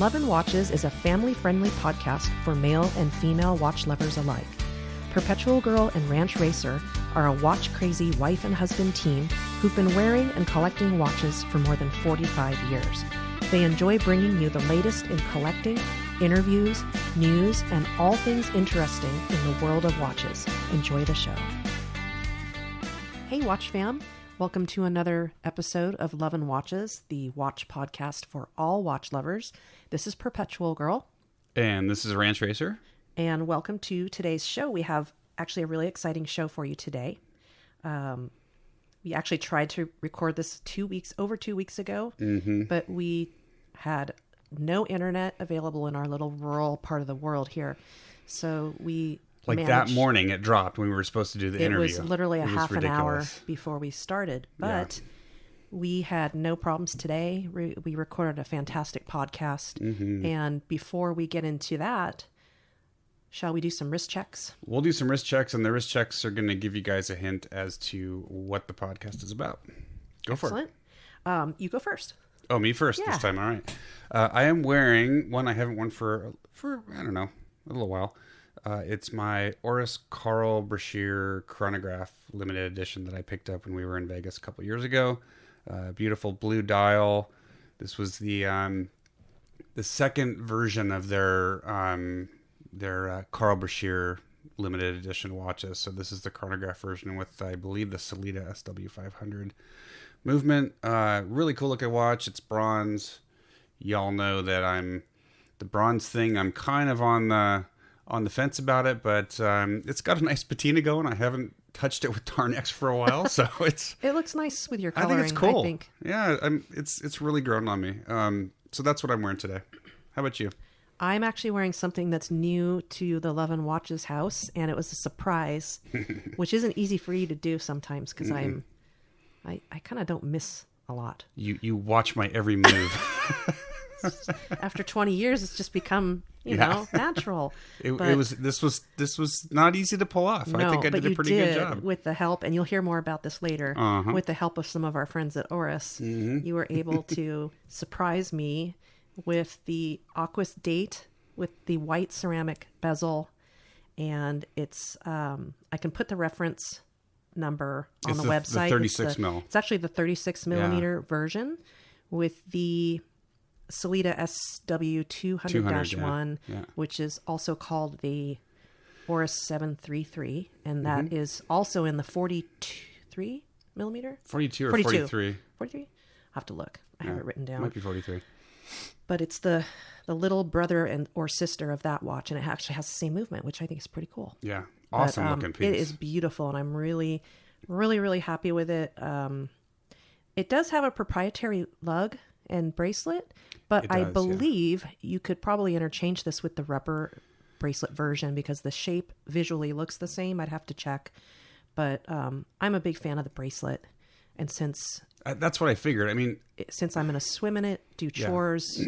Love and Watches is a family-friendly podcast for male and female watch lovers alike. Perpetual Girl and Ranch Racer are a watch-crazy wife and husband team who've been wearing and collecting watches for more than 45 years. They enjoy bringing you the latest in collecting, interviews, news, and all things interesting in the world of watches. Enjoy the show. Hey, Watch fam. Welcome to another episode of Love and Watches, the watch podcast for all watch lovers. This is Perpetual Girl. And this is Ranch Racer. And welcome to today's show. We have actually a really exciting show for you today. We actually tried to record this over 2 weeks ago, but we had no internet available in our little rural part of the world here. So we that morning it dropped when we were supposed to do the interview. It was literally a half an hour before we started, but we had no problems today. We recorded a fantastic podcast. And before we get into that, shall we do some wrist checks? We'll do some wrist checks, and the wrist checks are going to give you guys a hint as to what the podcast is about. Go for it. You go first. Oh, me first this time. All right. I am wearing one I haven't worn for I don't know, a little while. It's my Oris Carl Brashear chronograph limited edition that I picked up when we were in Vegas a couple years ago. Beautiful blue dial. This was the second version of their Carl Brashear limited edition watches. So this is the chronograph version with, I believe, the Salida SW500 movement. Really cool looking watch. It's bronze. Y'all know that the bronze thing. I'm kind of on the fence about it, but it's got a nice patina going. I haven't touched it with Tarnex for a while, so it looks nice with your coloring. I think it's cool. I think. Yeah, it's really grown on me. So that's what I'm wearing today. How about you? I'm actually wearing something that's new to the Love and Watches house, and it was a surprise, which isn't easy for you to do sometimes because I kind of don't miss a lot. You watch my every move. After 20 years, it's just become, you know, natural. This was not easy to pull off. No, I think I did a pretty good job. With the help, and you'll hear more about this later, with the help of some of our friends at Oris, you were able to surprise me with the Aquis Date with the white ceramic bezel. And it's, I can put the reference number on the website. The 36 mil. It's actually the 36 millimeter version with the Salida SW200-1, which is also called the Oris 733, and that is also in the 43 millimeter? 42 or 43? 43? I'll have to look. I have it written down. Might be 43. But it's the little brother or sister of that watch, and it actually has the same movement, which I think is pretty cool. Yeah, awesome looking piece. It is beautiful, and I'm really, really, really happy with it. It does have a proprietary lug and bracelet, but I believe you could probably interchange this with the rubber bracelet version because the shape visually looks the same. I'd have to check, but I'm a big fan of the bracelet, and since that's what I figured. I mean, since I'm going to swim in it, do chores,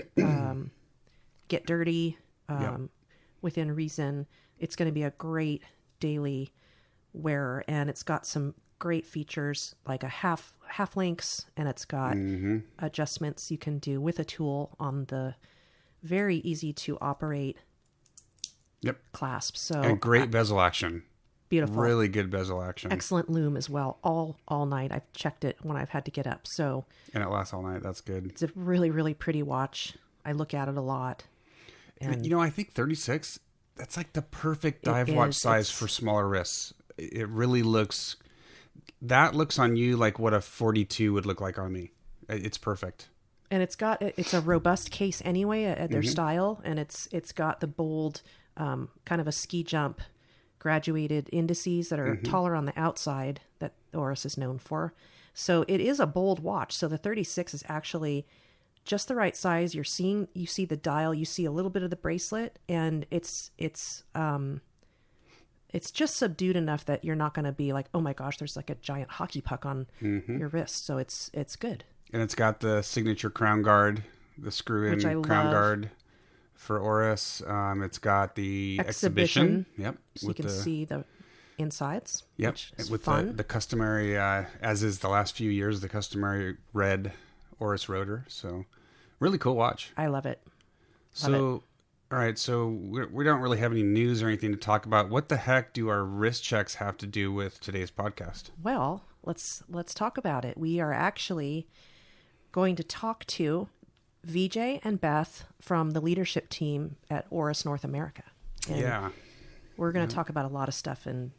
get dirty within reason, it's going to be a great daily wearer, and it's got some great features like a half links, and it's got adjustments you can do with a tool on the very easy to operate clasp. So and great bezel action. Beautiful. Really good bezel action. Excellent loom as well. All night. I've checked it when I've had to get up. And it lasts all night. That's good. It's a really, really pretty watch. I look at it a lot. And I think 36, that's like the perfect dive watch size for smaller wrists. It really looks on you like what a 42 would look like on me. It's perfect. And it's a robust case anyway at their style, and it's got the bold kind of a ski jump graduated indices that are taller on the outside that Oris is known for. So it is a bold watch. So the 36 is actually just the right size. You see the dial, you see a little bit of the bracelet, and it's just subdued enough that you're not going to be like, oh my gosh, there's like a giant hockey puck on your wrist. So it's good. And it's got the signature crown guard, the screw-in crown guard for Oris. It's got the exhibition. Yep. So you can see the insides. Yep. Which is with fun. The customary, as is the last few years, the customary red Oris rotor. So really cool watch. I love it. So, all right. So we don't really have any news or anything to talk about. What the heck do our wrist checks have to do with today's podcast? Well, let's talk about it. We are actually going to talk to VJ and Beth from the leadership team at Oris North America. And we're going to talk about a lot of stuff, and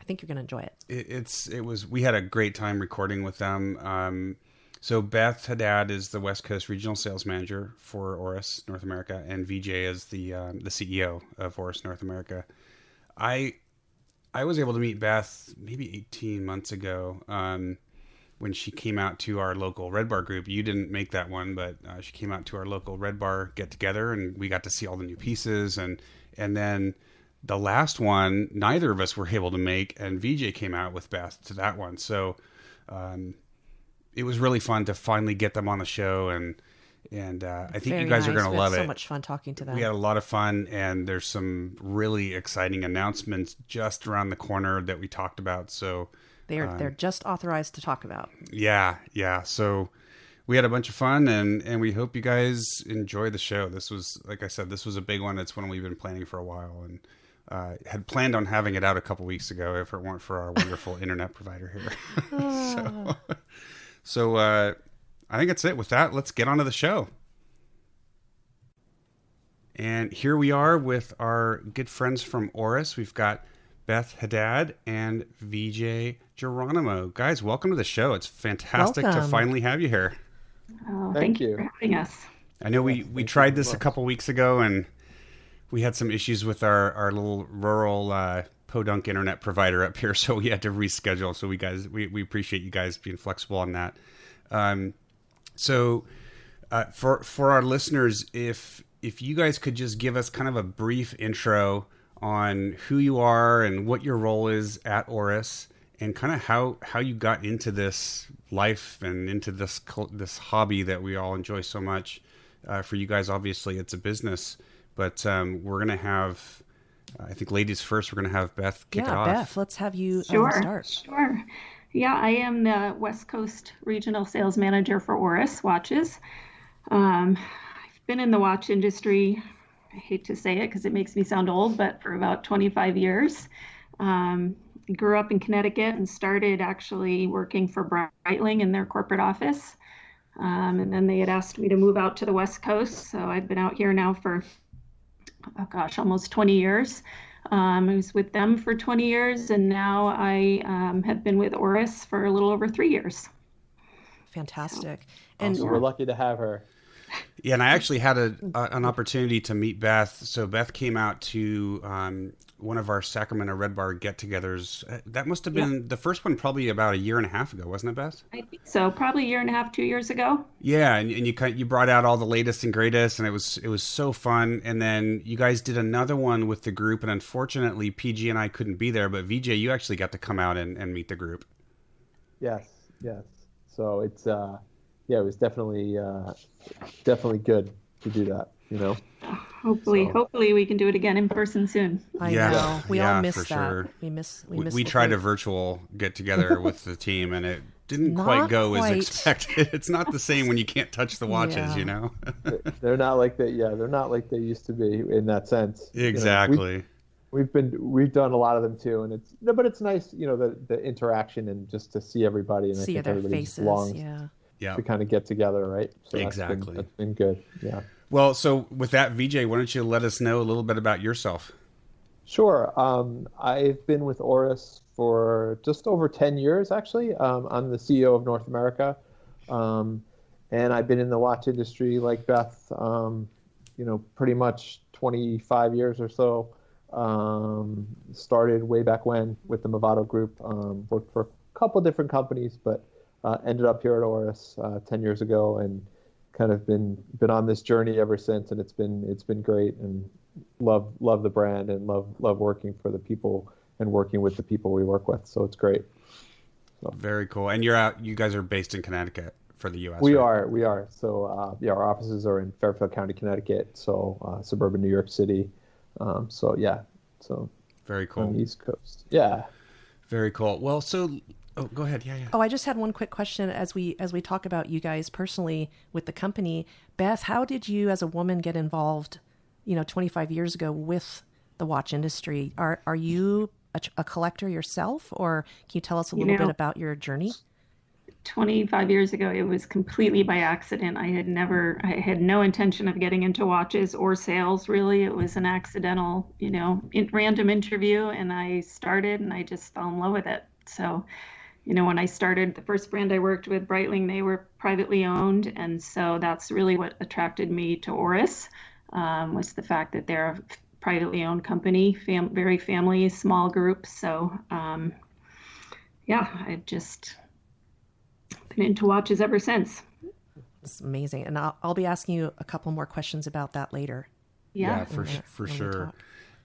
I think you're going to enjoy it. We had a great time recording with them. So Beth Haddad is the West Coast Regional Sales Manager for Oris North America, and VJ is the CEO of Oris North America. I was able to meet Beth maybe 18 months ago when she came out to our local RedBar group. You didn't make that one, but she came out to our local RedBar get-together, and we got to see all the new pieces. And then the last one, neither of us were able to make, and VJ came out with Beth to that one. So it was really fun to finally get them on the show, and I think you guys are going to love it. So much fun talking to them. We had a lot of fun, and there's some really exciting announcements just around the corner that we talked about. So they're just authorized to talk about. Yeah. So we had a bunch of fun, and we hope you guys enjoy the show. This was, like I said, this was a big one. It's one we've been planning for a while, and had planned on having it out a couple weeks ago if it weren't for our wonderful internet provider here. So I think that's it. With that, let's get on to the show. And here we are with our good friends from Oris. We've got Beth Haddad and VJ Geronimo. Guys, welcome to the show. It's fantastic to finally have you here. Oh, thank you for having us. I know we tried this a couple weeks ago, and we had some issues with our little rural podunk internet provider up here, so we had to reschedule. So we appreciate you guys being flexible on that. So for our listeners, if you guys could just give us kind of a brief intro on who you are and what your role is at Oris, and kind of how you got into this life and into this hobby that we all enjoy so much. For you guys, obviously, it's a business, but we're going to have, I think ladies first, we're going to have Beth kick it off. Yeah, Beth, let's have you start. Sure. Yeah, I am the West Coast Regional Sales Manager for Oris Watches. I've been in the watch industry, I hate to say it because it makes me sound old, but for about 25 years. Grew up in Connecticut and started actually working for Breitling in their corporate office. And then they had asked me to move out to the West Coast. So I've been out here now for, almost 20 years. I was with them for 20 years, and now I have been with Oris for a little over 3 years. Fantastic. And we're lucky to have her. Yeah, and I actually had an opportunity to meet Beth. So Beth came out to one of our Sacramento RedBar get-togethers. That must have been the first one, probably about a year and a half ago, wasn't it, Beth? I think so. Probably a year and a half, 2 years ago. Yeah, and you brought out all the latest and greatest, and it was so fun. And then you guys did another one with the group, and unfortunately, PG and I couldn't be there. But VJ, you actually got to come out and meet the group. Yes. So it's it was definitely good to do that. Hopefully we can do it again in person soon. I know. We all miss that. Sure. We tried a virtual get together with the team, and it didn't quite go as expected. It's not the same when you can't touch the watches, They're not like that. Yeah, they're not like they used to be in that sense. Exactly. We've done a lot of them too, and it's nice, the interaction and just to see everybody and see I think their everybody faces. longs to kind of get together, right? So exactly. That's been good. Yeah. Well, so with that, VJ, why don't you let us know a little bit about yourself? Sure. I've been with Oris for just over 10 years, actually. I'm the CEO of North America. And I've been in the watch industry like Beth, pretty much 25 years or so. Started way back when with the Movado Group. Worked for a couple different companies, but ended up here at Oris 10 years ago, and kind of been on this journey ever since. And it's been great, and love the brand, and love working for the people and working with the people we work with. So it's great. So. Very cool. And you guys are based in Connecticut for the U.S. We right? are. So our offices are in Fairfield County, Connecticut. So suburban New York City. So very cool. On the East Coast. Yeah. Very cool. Well, so Oh, go ahead. Yeah. Oh, I just had one quick question as we talk about you guys personally with the company. Beth, how did you as a woman get involved, 25 years ago with the watch industry? Are you a collector yourself, or can you tell us a little bit about your journey? 25 years ago, it was completely by accident. I had no intention of getting into watches or sales, really. It was an accidental, random interview, and I started and I just fell in love with it. So, when I started, the first brand I worked with, Breitling, they were privately owned. And so that's really what attracted me to Oris, was the fact that they're a privately owned company, very family, small group. So, I've just been into watches ever since. It's amazing. And I'll be asking you a couple more questions about that later. Yeah, for sure.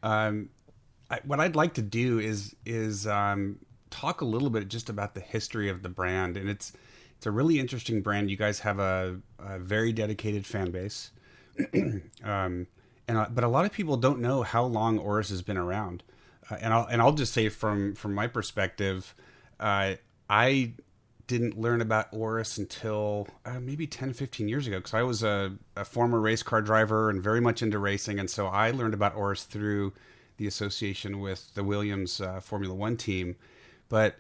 What I'd like to do is talk a little bit just about the history of the brand. And it's a really interesting brand. You guys have a very dedicated fan base. But a lot of people don't know how long Oris has been around. And I'll just say from my perspective, I didn't learn about Oris until maybe 10, 15 years ago, because I was a former race car driver and very much into racing. And so I learned about Oris through the association with the Williams Formula One team. But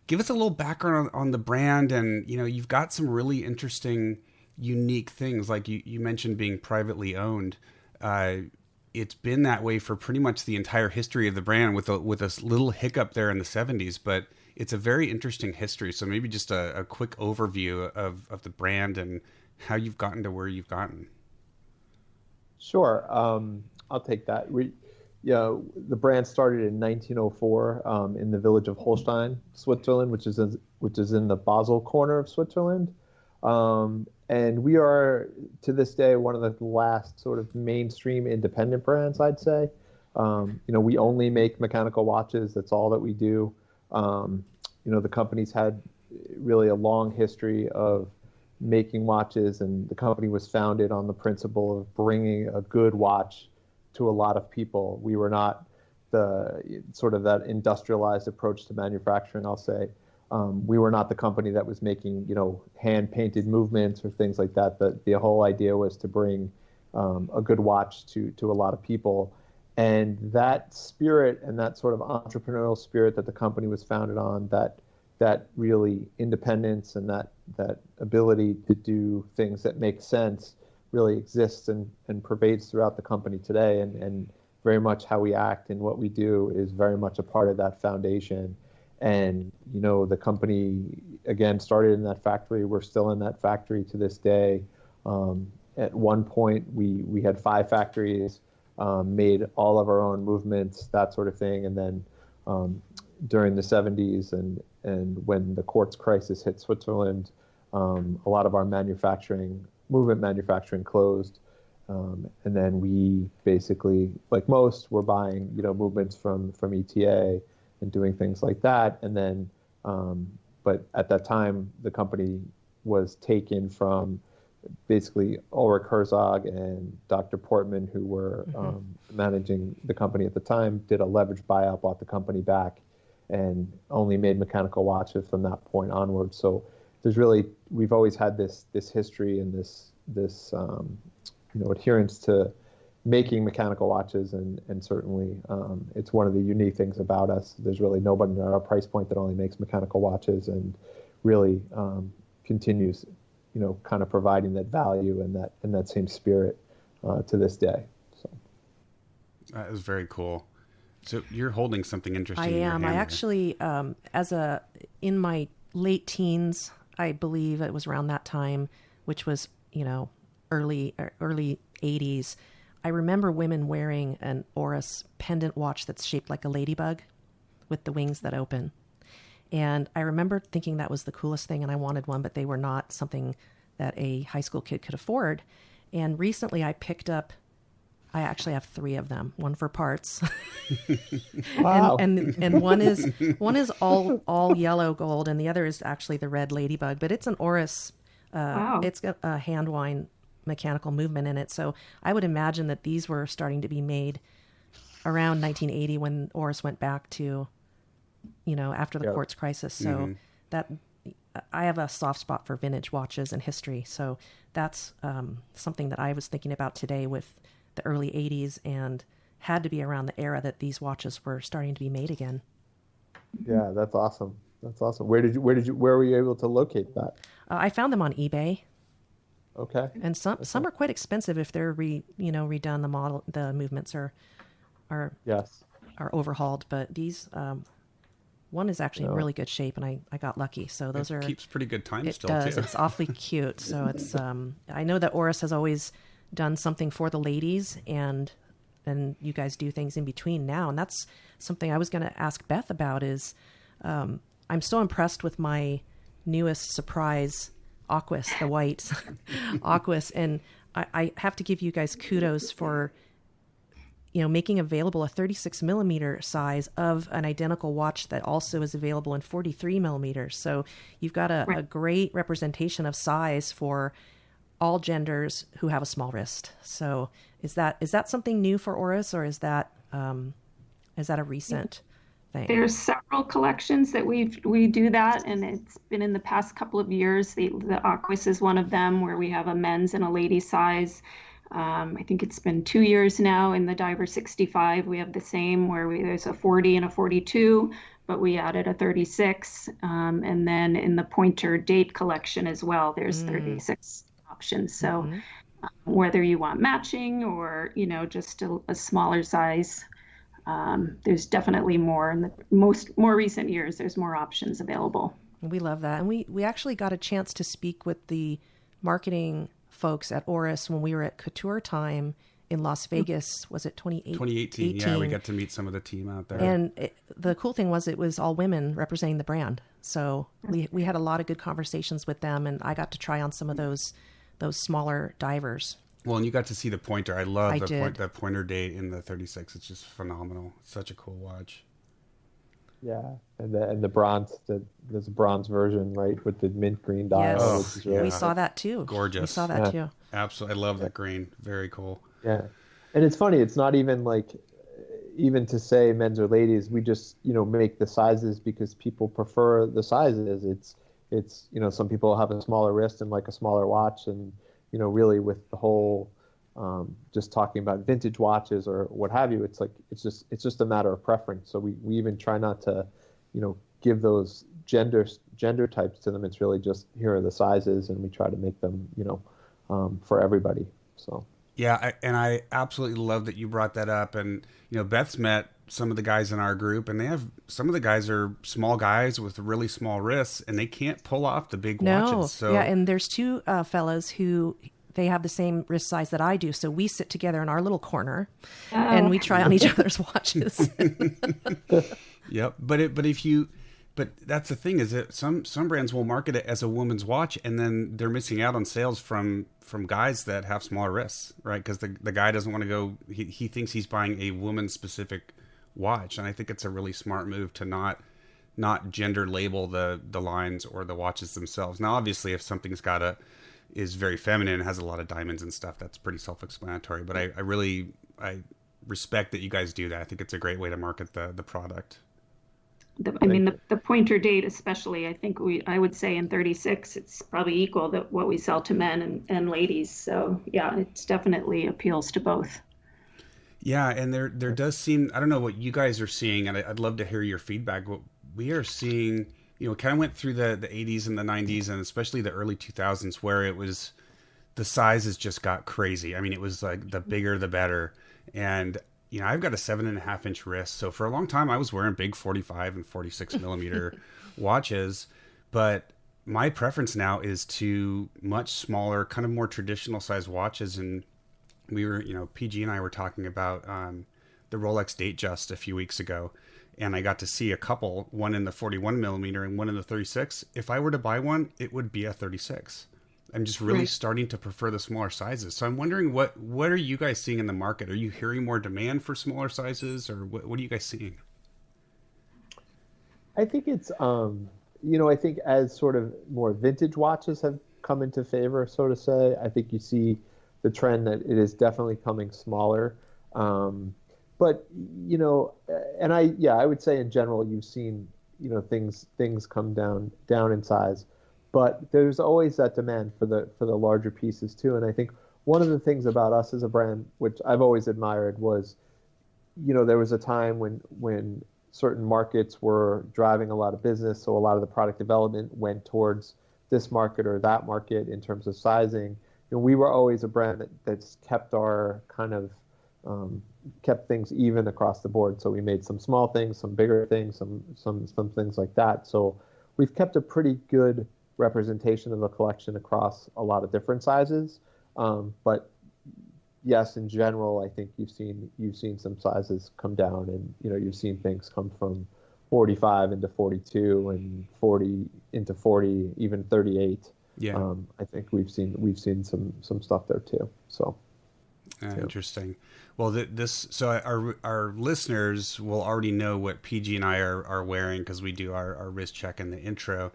give us a little background on the brand. And, you've got some really interesting, unique things. Like you mentioned being privately owned. It's been that way for pretty much the entire history of the brand, with a little hiccup there in the 70s. But it's a very interesting history. So maybe just a quick overview of the brand and how you've gotten to where you've gotten. Sure. I'll take that. The brand started in 1904 in the village of Holstein, Switzerland, which is in the Basel corner of Switzerland. And we are, to this day, one of the last sort of mainstream independent brands, I'd say. We only make mechanical watches. That's all that we do. The company's had really a long history of making watches, and the company was founded on the principle of bringing a good watch to a lot of people. We were not the sort of that industrialized approach to manufacturing, I'll say. We were not the company that was making, hand-painted movements or things like that. The whole idea was to bring a good watch to a lot of people. And that spirit and that sort of entrepreneurial spirit that the company was founded on, that really independence and that ability to do things that make sense really exists and pervades throughout the company today. And very much how we act and what we do is very much a part of that foundation. And, the company, again, started in that factory. We're still in that factory to this day. At one point, we had 5 factories. Made all of our own movements, that sort of thing. And then during the 70s and when the quartz crisis hit Switzerland, a lot of our movement manufacturing closed. And then we basically, like most, were buying, movements from ETA and doing things like that. And then, but at that time, the company was taken from basically Ulrich Herzog and Dr. Portman, who were managing the company at the time, did a leverage buyout, bought the company back, and only made mechanical watches from that point onward. So we've always had this history and this adherence to making mechanical watches, and certainly it's one of the unique things about us. There's really nobody at our price point that only makes mechanical watches, and really continues kind of providing that value and that same spirit to this day. So that is very cool. So you're holding something interesting. I am. I actually, in my late teens, I believe it was around that time, which was early 80s. I remember women wearing an Oris pendant watch that's shaped like a ladybug with the wings that open. And I remember thinking that was the coolest thing, and I wanted one, but they were not something that a high school kid could afford. And recently I picked up, I actually have 3 of them, one for parts. Wow. and one is all yellow gold, and the other is actually the red ladybug, but it's an Oris, Wow. It's got a hand wind mechanical movement in it. So I would imagine that these were starting to be made around 1980 when Oris went back to after the quartz crisis. So that I have a soft spot for vintage watches and history. So that's something that I was thinking about today with the early 80s, and had to be around the era that these watches were starting to be made again. Yeah, that's awesome. That's awesome. Where were you able to locate that? I found them on eBay. Okay. And some are quite expensive if they're redone. The model, the movements are overhauled. But these, one is actually in really good shape, and I got lucky. So those keeps pretty good time still does. too. It's awfully cute. So it's I know that Oris has always done something for the ladies, and you guys do things in between now, and that's something I was going to ask Beth about. Is I'm so impressed with my newest surprise, Aquis, the white Aquis, and I have to give you guys kudos for making available a 36 millimeter size of an identical watch that also is available in 43 millimeters. So you've got a great representation of size for all genders who have a small wrist. So is that something new for Oris, or is that a recent thing? There's several collections that we do that, and it's been in the past couple of years. The Aquis is one of them, where we have a men's and a ladies size. I think it's been 2 years now. In the Diver 65, we have the same, where there's a 40 and a 42, but we added a 36. And then in the Pointer Date collection as well, there's 36 options. So whether you want matching or, just a smaller size, there's definitely more. In the more recent years, there's more options available. We love that. And we actually got a chance to speak with the marketing folks at Oris when we were at Couture Time in Las Vegas. Was it 2018? Yeah, we got to meet some of the team out there. And the cool thing was it was all women representing the brand. So we had a lot of good conversations with them, and I got to try on some of those smaller divers. Well, and you got to see the Pointer. I love the Pointer Date in the 36. It's just phenomenal. It's such a cool watch. Yeah, and the bronze, there's a bronze version, right, with the mint green dial. Yes, we saw that too. Gorgeous. We saw that too. Absolutely, I love that green. Very cool. Yeah, and it's funny. It's not even even to say men's or ladies. We just make the sizes because people prefer the sizes. It's some people have a smaller wrist and like a smaller watch, and really with the whole just talking about vintage watches or what have you, it's just a matter of preference. So we even try not to give those gender types to them. It's really just, here are the sizes, and we try to make them for everybody. So yeah, I absolutely love that you brought that up. And Beth's met some of the guys in our group, and some of the guys are small guys with really small wrists, and they can't pull off the big watches. So yeah, and there's two fellas who they have the same wrist size that I do. So we sit together in our little corner and we try on each other's watches. Yep. But that's the thing, is that some brands will market it as a woman's watch, and then they're missing out on sales from guys that have smaller wrists, right? Because the guy doesn't want to go, he thinks he's buying a woman specific watch. And I think it's a really smart move to not gender label the lines or the watches themselves. Now, obviously, if something's is very feminine, has a lot of diamonds and stuff, that's pretty self-explanatory. But I respect that you guys do that. I think it's a great way to market the product. The Pointer Date especially, I think I would say in 36, it's probably equal to what we sell to men and ladies. So yeah, it definitely appeals to both. Yeah, and there does seem, I don't know what you guys are seeing, and I'd love to hear your feedback. What we are seeing, kind of went through the 80s and the 90s, and especially the early 2000s, where it was, the sizes just got crazy. I mean, it was like the bigger the better. And I've got a 7.5 inch wrist, so for a long time I was wearing big 45 and 46 millimeter watches. But my preference now is to much smaller, kind of more traditional size watches. And we were, PG and I were talking about the Rolex Datejust a few weeks ago, and I got to see a couple, one in the 41 millimeter and one in the 36. If I were to buy one, it would be a 36. I'm just really starting to prefer the smaller sizes. So I'm wondering, what are you guys seeing in the market? Are you hearing more demand for smaller sizes, or what are you guys seeing? I think it's, I think as sort of more vintage watches have come into favor, so to say, I think you see the trend that it is definitely coming smaller. But, and I would say in general, you've seen, things come down in size, but there's always that demand for the larger pieces too. And I think one of the things about us as a brand, which I've always admired, was, there was a time when certain markets were driving a lot of business, so a lot of the product development went towards this market or that market in terms of sizing. We were always a brand that's kept our kind of kept things even across the board. So we made some small things, some bigger things, some things like that. So we've kept a pretty good representation of the collection across a lot of different sizes. But yes, in general, I think you've seen some sizes come down, and you've seen things come from 45 into 42 and 40 into 40, even 38. Yeah. I think we've seen some stuff there too. So interesting. Well, so our listeners will already know what PG and I are wearing, because we do our wrist check in the intro.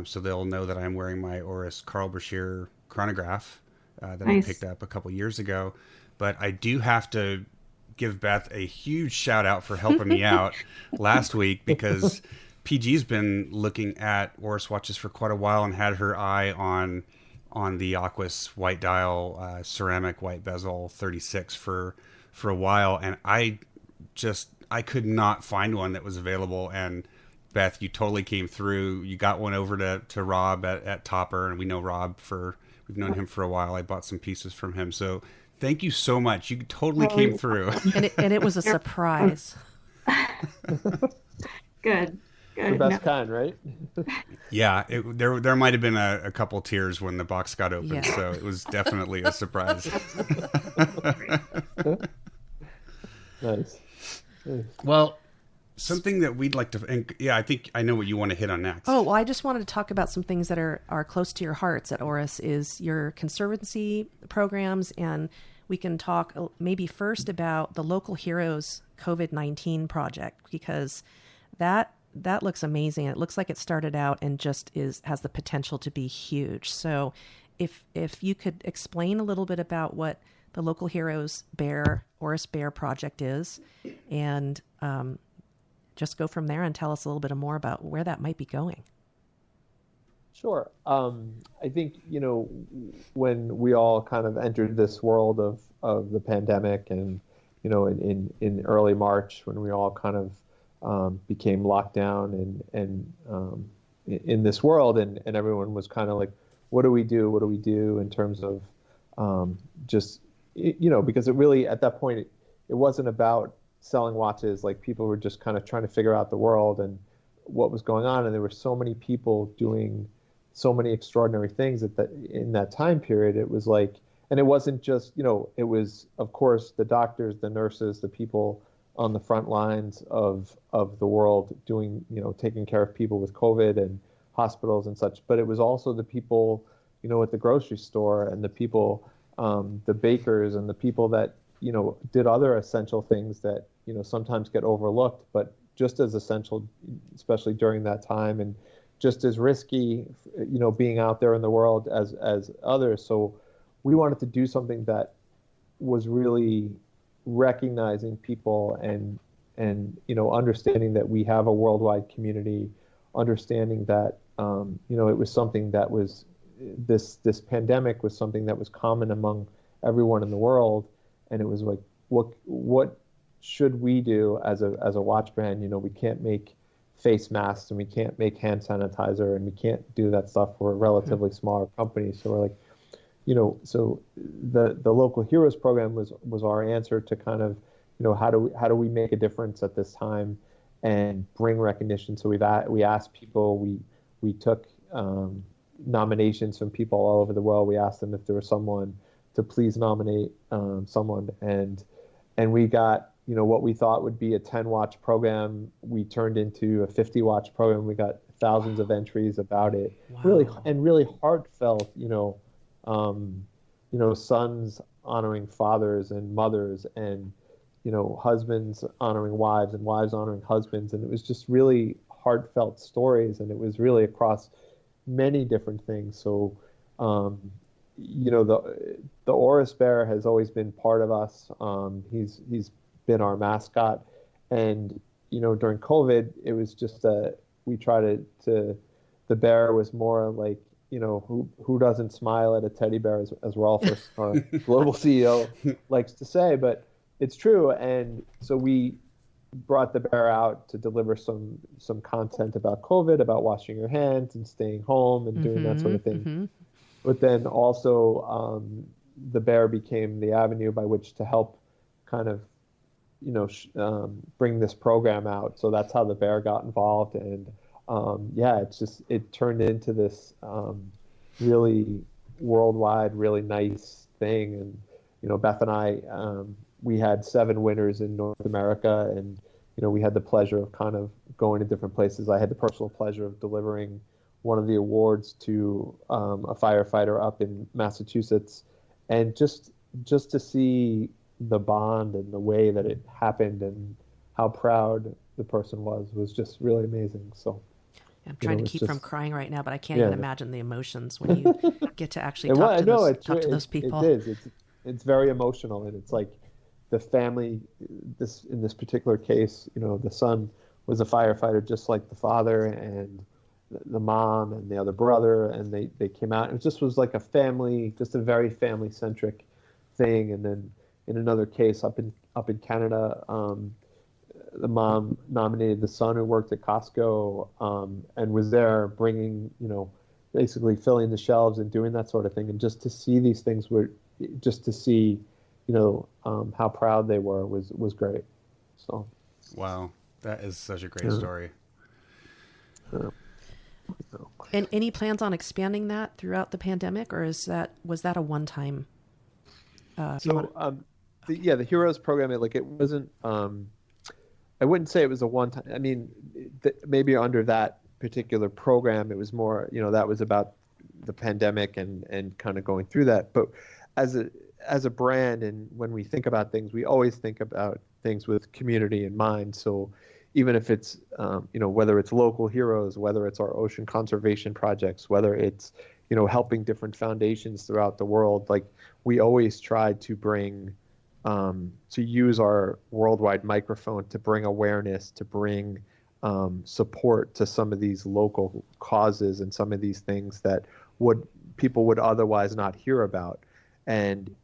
So they'll know that I'm wearing my Oris Carl Brashear chronograph that Nice. I picked up a couple years ago. But I do have to give Beth a huge shout out for helping me out last week, because PG's been looking at Oris watches for quite a while and had her eye on the Aquis white dial ceramic white bezel 36 for a while, and I could not find one that was available. And Beth, you totally came through. You got one over to Rob at Topper, and we know Rob we've known him for a while. I bought some pieces from him, so thank you so much. You totally came through. And it was a surprise. Good. The best kind, right? Yeah, there might have been a couple tears when the box got open, Yeah. so it was definitely a surprise. Nice. Well, something that we'd like to, and I think I know what you want to hit on next. Oh, well, I just wanted to talk about some things that are close to your hearts at Oris, is your conservancy programs, and we can talk maybe first about the Local Heroes COVID-19 project, because that looks amazing. It looks like it started out and just has the potential to be huge. So if you could explain a little bit about what the Local Heroes Oris Bear project is, and just go from there and tell us a little bit more about where that might be going. Sure. I think, when we all kind of entered this world of the pandemic, and, in early March, when we all kind of became locked down and in this world, and everyone was kind of like, what do we do in terms of just, because it really, at that point, it wasn't about selling watches. Like, people were just kind of trying to figure out the world and what was going on. And there were so many people doing so many extraordinary things in that time period. It was like, and it wasn't just, it was, of course, the doctors, the nurses, the people on the front lines of the world doing, taking care of people with COVID and hospitals and such. But it was also the people, at the grocery store, and the people, the bakers, and the people that, did other essential things that, sometimes get overlooked, but just as essential, especially during that time, and just as risky, being out there in the world as others. So we wanted to do something that was really recognizing people and understanding that we have a worldwide community, understanding that it was something that was this pandemic was something that was common among everyone in the world, and it was like, what should we do as a watch brand? We can't make face masks, and we can't make hand sanitizer, and we can't do that stuff. We're a relatively smaller company, so we're like, so the Local Heroes program was our answer to kind of, how do we make a difference at this time and bring recognition. So we asked people, we took nominations from people all over the world. We asked them if there was someone to please nominate someone, and we got, what we thought would be a 10-watch program, we turned into a 50-watch program. We got thousands of entries about it. Wow. Really heartfelt, sons honoring fathers and mothers, and, husbands honoring wives and wives honoring husbands. And it was just really heartfelt stories, and it was really across many different things. So, the Oris Bear has always been part of us. He's been our mascot, and during COVID, it was just we try to the bear was more like, who doesn't smile at a teddy bear, as Rolf, our global CEO, likes to say, but it's true. And so we brought the bear out to deliver some content about COVID, about washing your hands and staying home and doing that sort of thing. Mm-hmm. But then also the bear became the avenue by which to help kind of, bring this program out. So that's how the bear got involved. And it turned into this really worldwide, really nice thing. And, Beth and I, we had 7 winners in North America, and we had the pleasure of kind of going to different places. I had the personal pleasure of delivering one of the awards to a firefighter up in Massachusetts, and just to see the bond and the way that it happened and how proud the person was just really amazing. So I'm trying to keep from crying right now, but I can't even imagine the emotions when you get to actually talk to those people. It is. It's very emotional, and it's like the family. In this particular case, the son was a firefighter, just like the father and the mom and the other brother, and they came out. It just was like a family, just a very family centric thing. And then in another case up in Canada, the mom nominated the son who worked at Costco and was there bringing, basically filling the shelves and doing that sort of thing. And just to see these things just to see, how proud they were was great. So. Wow. That is such a great story. And any plans on expanding that throughout the pandemic, or was that a one-time? The Heroes program, it wasn't. I wouldn't say it was a one-time. I mean, maybe under that particular program, it was more. That was about the pandemic and kind of going through that. But as a brand, and when we think about things, we always think about things with community in mind. So even if it's, whether it's local heroes, whether it's our ocean conservation projects, whether it's, helping different foundations throughout the world, we always try to bring, to use our worldwide microphone to bring awareness, to bring support to some of these local causes and some of these things that people would otherwise not hear about. And,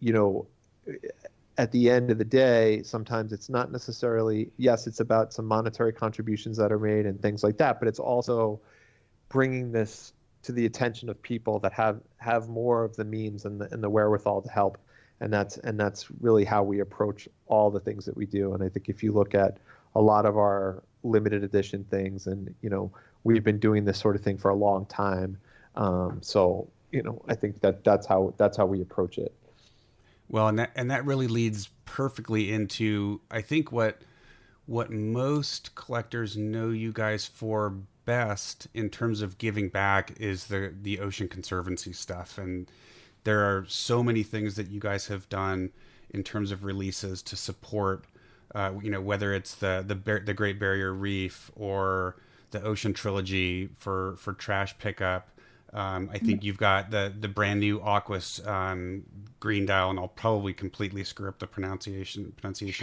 at the end of the day, sometimes it's not necessarily, yes, it's about some monetary contributions that are made and things like that, but it's also bringing this to the attention of people that have more of the means and the wherewithal to help. And that's really how we approach all the things that we do. And I think if you look at a lot of our limited edition things, and, we've been doing this sort of thing for a long time. So, I think that's how we approach it. Well, and that really leads perfectly into, I think, what most collectors know you guys for best in terms of giving back is the Ocean Conservancy stuff. And there are so many things that you guys have done in terms of releases to support, whether it's the Great Barrier Reef or the Ocean Trilogy for trash pickup. I think you've got the brand new Aquis green dial, and I'll probably completely screw up the pronunciation,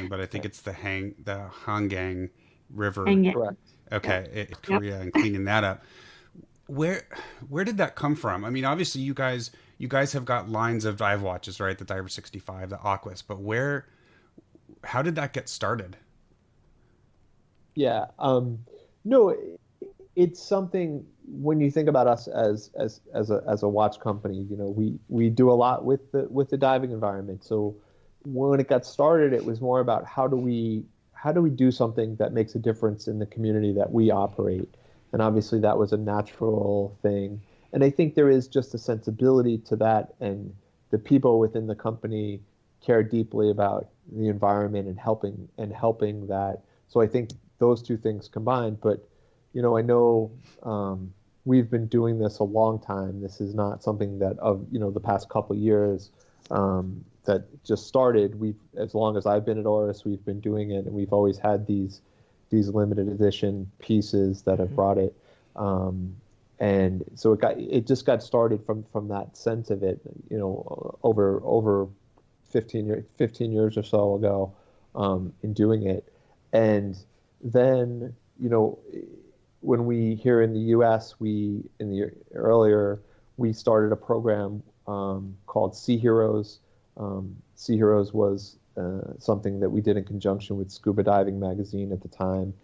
but I think it's the Hangang River. Correct. Okay, Korea, and cleaning that up. Where did that come from? I mean, obviously you guys have got lines of dive watches, right? The Diver 65, the Aquis, but how did that get started? Yeah. No, it's something. When you think about us as a watch company, we do a lot with the diving environment. So when it got started, it was more about how do we do something that makes a difference in the community that we operate. And obviously that was a natural thing. And I think there is just a sensibility to that, and the people within the company care deeply about the environment and helping that. So I think those two things combined. But I know we've been doing this a long time. This is not something that the past couple of years that just started. As long as I've been at Oris, we've been doing it, and we've always had these limited edition pieces that have brought it. And so it just got started from that sense of it, over 15 years or so ago, in doing it. And then, when we here in the U.S. we started a program called Sea Heroes. Sea Heroes was something that we did in conjunction with Scuba Diving Magazine at the time,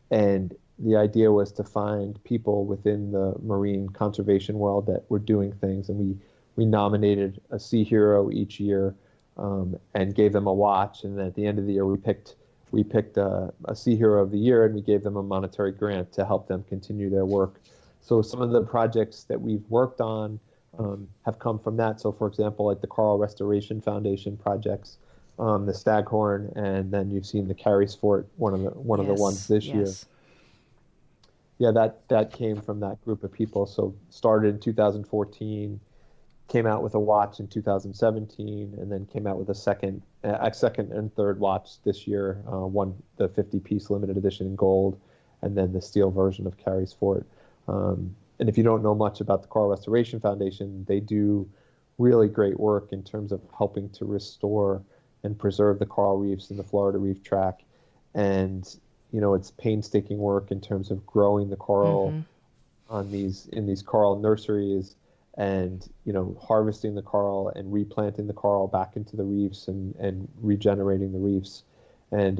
and the idea was to find people within the marine conservation world that were doing things, and we nominated a sea hero each year, and gave them a watch, and then at the end of the year we picked a sea hero of the year, and we gave them a monetary grant to help them continue their work. So some of the projects that we've worked on have come from that. So for example, like the Coral Restoration Foundation projects, the Staghorn, and then you've seen the Carries Fort, one of the ones this year. Yeah, that came from that group of people. So started in 2014, came out with a watch in 2017, and then came out with a second and third watch this year. The 50-piece limited edition in gold, and then the steel version of Carries Fort. And if you don't know much about the Coral Restoration Foundation, they do really great work in terms of helping to restore and preserve the coral reefs in the Florida Reef Tract. And it's painstaking work in terms of growing the coral in these coral nurseries, and harvesting the coral and replanting the coral back into the reefs and regenerating the reefs. And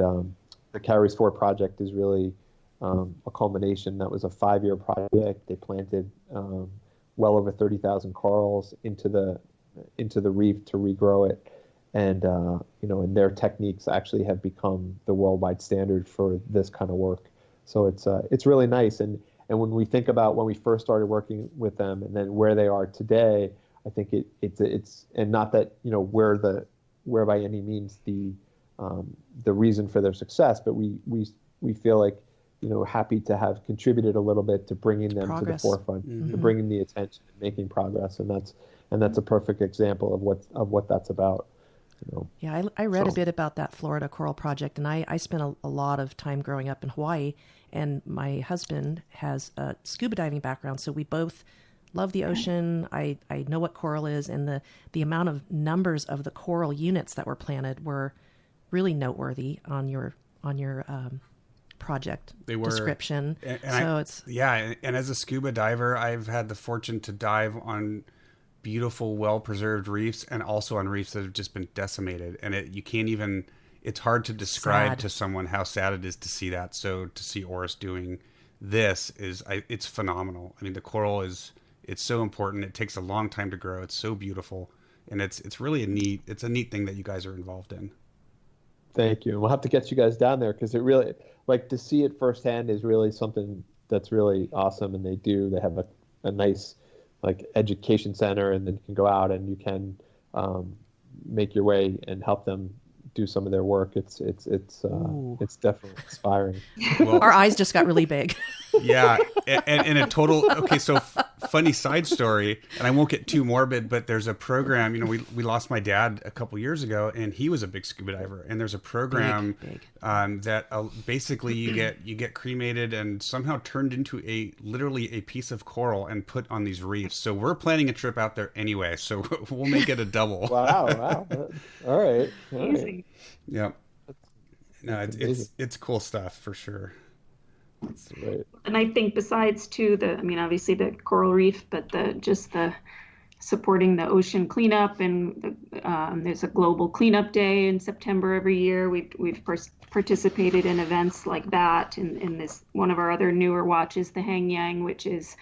the Carries Fort project is really a culmination. That was a 5-year project. They planted well over 30,000 corals into the reef to regrow it. And and their techniques actually have become the worldwide standard for this kind of work. So it's really nice. And when we think about when we first started working with them, and then where they are today, I think it's and not that we're by any means the reason for their success, but we feel like happy to have contributed a little bit to bringing them to the forefront, to bringing the attention, and making progress, and that's a perfect example of what that's about. Yeah, I read a bit about that Florida Coral Project, and I spent a lot of time growing up in Hawaii, and my husband has a scuba diving background, so we both love the ocean. I know what coral is, and the amount of numbers of the coral units that were planted were really noteworthy on your project description. And as a scuba diver, I've had the fortune to dive on beautiful, well-preserved reefs, and also on reefs that have just been decimated. And it's hard to describe to someone how sad it is to see that. So to see Oris doing this it's phenomenal. I mean, the coral it's so important. It takes a long time to grow. It's so beautiful. And it's really a neat thing that you guys are involved in. Thank you. And we'll have to get you guys down there, because it really, to see it firsthand is really something that's really awesome. And they have a nice education center, and then you can go out and you can make your way and help them do some of their work. It's definitely inspiring. Well, our eyes just got really big. Yeah, and a total. Okay, so funny side story, and I won't get too morbid, but there's a program. We lost my dad a couple years ago, and he was a big scuba diver. And there's a program big. That basically you get cremated and somehow turned into literally a piece of coral and put on these reefs. So we're planning a trip out there anyway. So we'll make it a double. Wow. All right. Yeah. No, it's cool stuff for sure. That's right. And I think besides obviously the coral reef, but the supporting the ocean cleanup, and there's a global cleanup day in September every year. We've participated in events like that. In this, one of our other newer watches, the Hangyang, which is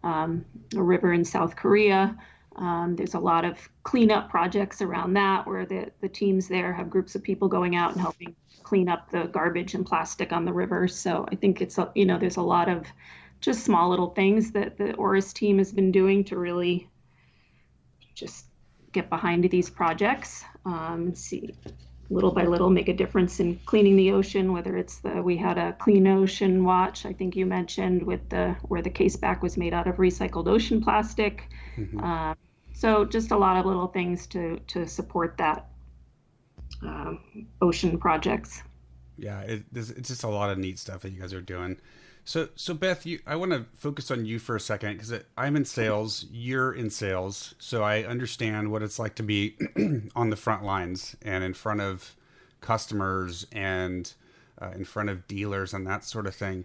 a river in South Korea. There's a lot of cleanup projects around that, where the teams there have groups of people going out and helping clean up the garbage and plastic on the river. So I think there's a lot of just small little things that the Oris team has been doing to really just get behind these projects, and see little by little make a difference in cleaning the ocean. Whether it's we had a clean ocean watch, I think you mentioned, where the case back was made out of recycled ocean plastic. Mm-hmm. So just a lot of little things to support that ocean projects. Yeah, it's just a lot of neat stuff that you guys are doing. So Beth, I want to focus on you for a second, because I'm in sales, you're in sales, so I understand what it's like to be on the front lines and in front of customers and in front of dealers and that sort of thing.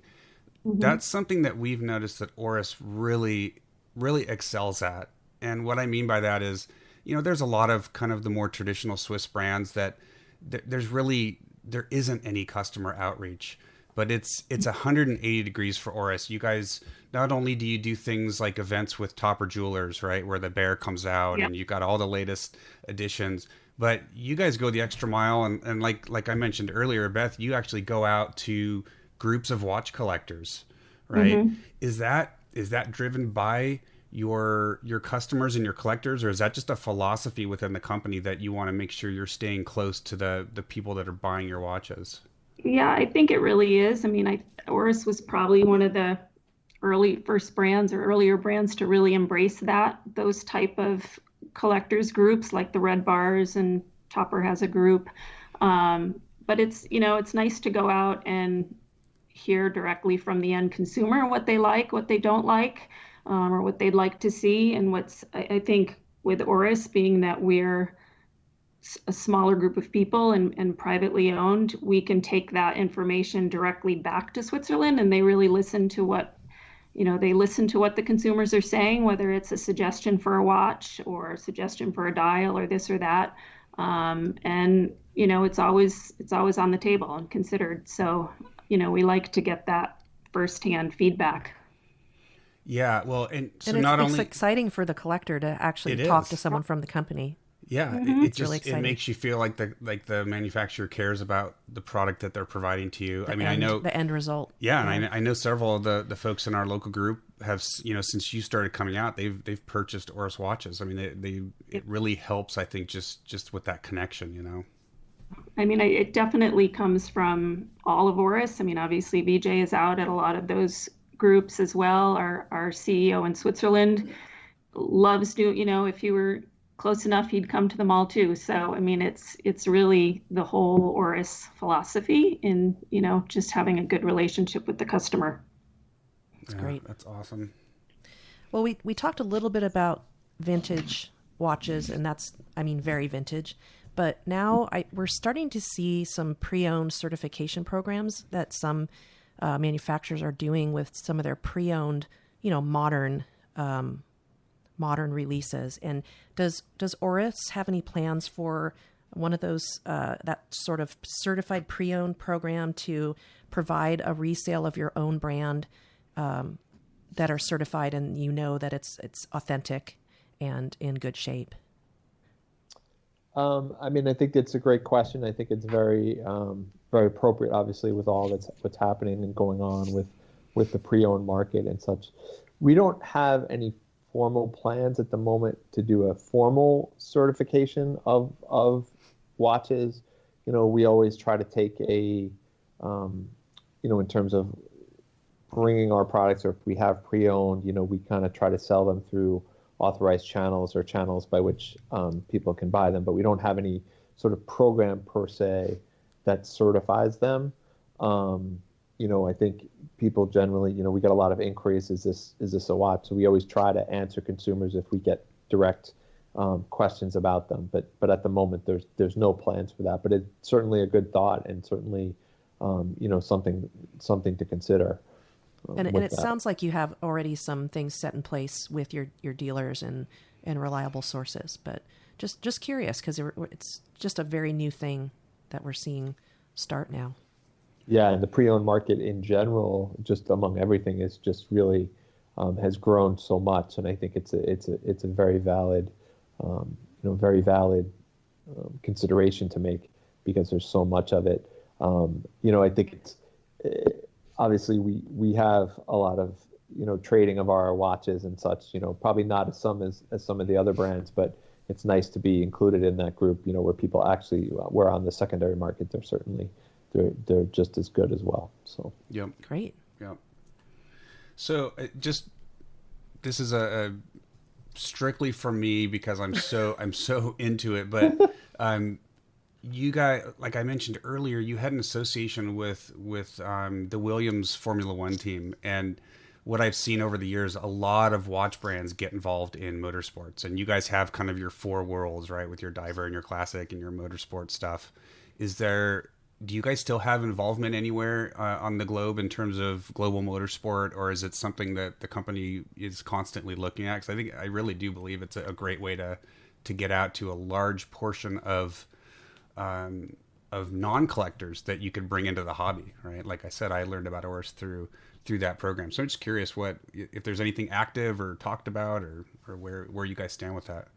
That's something that we've noticed that Oris really, really excels at. And what I mean by that is, there's a lot of kind of the more traditional Swiss brands that there isn't any customer outreach, but it's 180 degrees for Oris. You guys, not only do you do things like events with Topper Jewelers, right, where the bear comes out and you got all the latest editions, but you guys go the extra mile. And like I mentioned earlier, Beth, you actually go out to groups of watch collectors, right? Is that driven by your customers and your collectors, or is that just a philosophy within the company that you want to make sure you're staying close to the people that are buying your watches? Yeah, I think it really is. I mean, Oris was probably one of the earlier brands to really embrace those type of collectors groups, like the Red Bars, and Topper has a group. But it's nice to go out and hear directly from the end consumer what they like, what they don't like, or what they'd like to see. And I think with Oris, being that we're a smaller group of people and privately owned, we can take that information directly back to Switzerland, and they really listen to what the consumers are saying, whether it's a suggestion for a watch or a suggestion for a dial or this or that. And it's always on the table and considered. So, we like to get that firsthand feedback. Yeah, well, and so it's exciting for the collector to actually talk to someone from the company. Yeah, it's really exciting. It makes you feel like the manufacturer cares about the product that they're providing to you. I know the end result. Yeah, and I know several of the folks in our local group have, since you started coming out, they've purchased Oris watches. I mean, it really helps, I think, just with that connection. I mean, it definitely comes from all of Oris. I mean, obviously VJ is out at a lot of those groups as well. Our CEO in Switzerland loves if you were close enough, he'd come to them all too. So, I mean, it's really the whole Oris philosophy in, just having a good relationship with the customer. That's great. That's awesome. Well, we talked a little bit about vintage watches, and that's, very vintage. But now we're starting to see some pre-owned certification programs that some manufacturers are doing with some of their pre-owned, modern releases. And does Oris have any plans for one of those, that sort of certified pre-owned program to provide a resale of your own brand that are certified and that it's authentic and in good shape? I think it's a great question. I think it's very, very appropriate, obviously, with all what's happening and going on with the pre-owned market and such. We don't have any formal plans at the moment to do a formal certification of watches. We always try to take in terms of bringing our products, or if we have pre-owned, we kind of try to sell them through authorized channels or channels by which people can buy them, but we don't have any sort of program per se that certifies them. I think people generally, we get a lot of inquiries. Is this a watch? So we always try to answer consumers if we get direct questions about them. But at the moment, there's no plans for that. But it's certainly a good thought, and certainly, something to consider. And it sounds like you have already some things set in place with your dealers and reliable sources. But just curious, because it's just a very new thing that we're seeing start now. Yeah, and the pre-owned market in general, just among everything, is just really has grown so much, and I think it's a very valid, consideration to make, because there's so much of it. I think it's obviously we have a lot of trading of our watches and such. Probably not as some of the other brands, but it's nice to be included in that group. Where people actually were on the secondary market. They're just as good as well. So yep, great. Yep. So this is a strictly for me, because I'm so into it. But you guys, like I mentioned earlier, you had an association with the Williams Formula One team, and what I've seen over the years, a lot of watch brands get involved in motorsports, and you guys have kind of your four worlds, right, with your diver and your classic and your motorsport stuff. Is there do you guys still have involvement anywhere on the globe in terms of global motorsport, or is it something that the company is constantly looking at? Because I really do believe it's a great way to get out to a large portion of non-collectors that you could bring into the hobby, right? Like I said, I learned about Oris through that program. So I'm just curious if there's anything active or talked about, or where you guys stand with that.